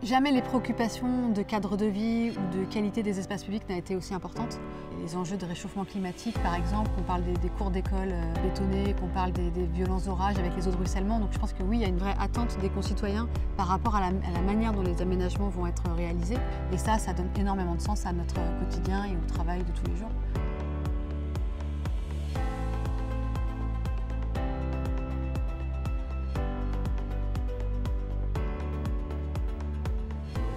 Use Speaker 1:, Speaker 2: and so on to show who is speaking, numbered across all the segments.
Speaker 1: Jamais les préoccupations de cadre de vie ou de qualité des espaces publics n'a été aussi importante. Les enjeux de réchauffement climatique, par exemple, qu'on parle des cours d'école bétonnés, qu'on parle des violents orages avec les eaux de ruissellement. Donc je pense que oui, il y a une vraie attente des concitoyens par rapport à la manière dont les aménagements vont être réalisés. Et ça donne énormément de sens à notre quotidien et au travail de tous les jours.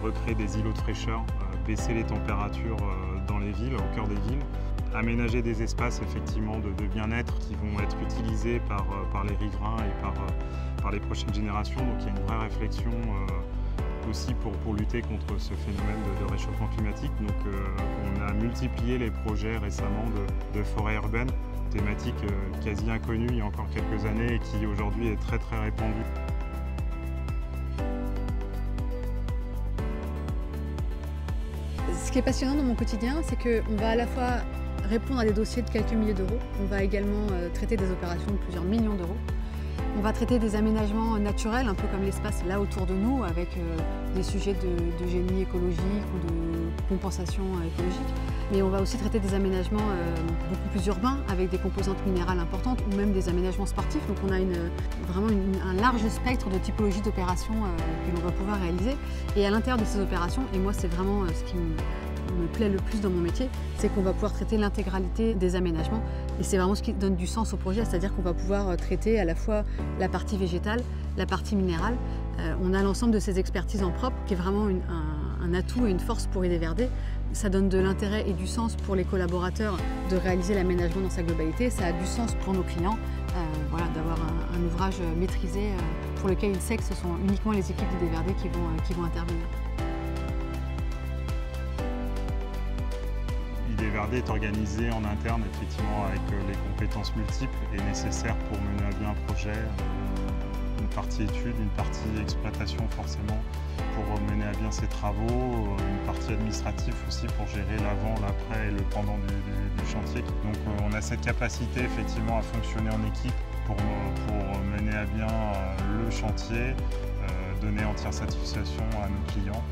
Speaker 2: Recréer des îlots de fraîcheur, baisser les températures dans les villes, au cœur des villes, aménager des espaces effectivement de bien-être qui vont être utilisés par les riverains et par les prochaines générations. Donc il y a une vraie réflexion aussi pour lutter contre ce phénomène de réchauffement climatique. Donc on a multiplié les projets récemment de forêt urbaine, thématique quasi inconnue il y a encore quelques années et qui aujourd'hui est très répandue.
Speaker 1: Ce qui est passionnant dans mon quotidien, c'est qu'on va à la fois répondre à des dossiers de quelques milliers d'euros, on va également traiter des opérations de plusieurs millions d'euros. On va traiter des aménagements naturels, un peu comme l'espace là autour de nous, avec des sujets de génie écologique ou de compensation écologique. Mais on va aussi traiter des aménagements beaucoup plus urbains, avec des composantes minérales importantes, ou même des aménagements sportifs. Donc on a vraiment un large spectre de typologies d'opérations que l'on va pouvoir réaliser. Et à l'intérieur de ces opérations, et moi c'est vraiment ce qui me plaît le plus dans mon métier, c'est qu'on va pouvoir traiter l'intégralité des aménagements. Et c'est vraiment ce qui donne du sens au projet, c'est-à-dire qu'on va pouvoir traiter à la fois la partie végétale, la partie minérale. On a l'ensemble de ces expertises en propre, qui est vraiment un atout et une force pour IDVRD. Ça donne de l'intérêt et du sens pour les collaborateurs de réaliser l'aménagement dans sa globalité. Ça a du sens pour nos clients voilà, d'avoir un ouvrage maîtrisé pour lequel il sait que ce sont uniquement les équipes d'IDVRD qui vont intervenir.
Speaker 2: IDVRD est organisé en interne effectivement avec les compétences multiples et nécessaires pour mener à bien un projet, une partie étude, une partie exploitation forcément pour mener à bien ses travaux, une partie administrative aussi pour gérer l'avant, l'après et le pendant du chantier. Donc on a cette capacité effectivement à fonctionner en équipe pour mener à bien le chantier, donner entière satisfaction à nos clients.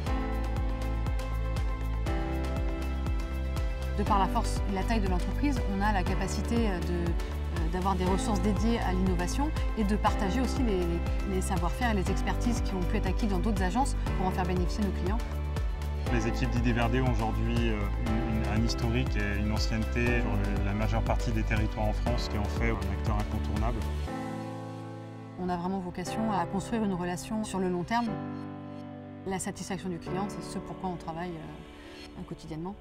Speaker 1: De par la force et la taille de l'entreprise, on a la capacité d'avoir des ressources dédiées à l'innovation et de partager aussi les savoir-faire et les expertises qui ont pu être acquis dans d'autres agences pour en faire bénéficier nos clients.
Speaker 2: Les équipes d'IDVRD ont aujourd'hui un historique et une ancienneté sur la majeure partie des territoires en France qui en fait un acteur incontournable.
Speaker 1: On a vraiment vocation à construire une relation sur le long terme. La satisfaction du client, c'est ce pourquoi on travaille quotidiennement.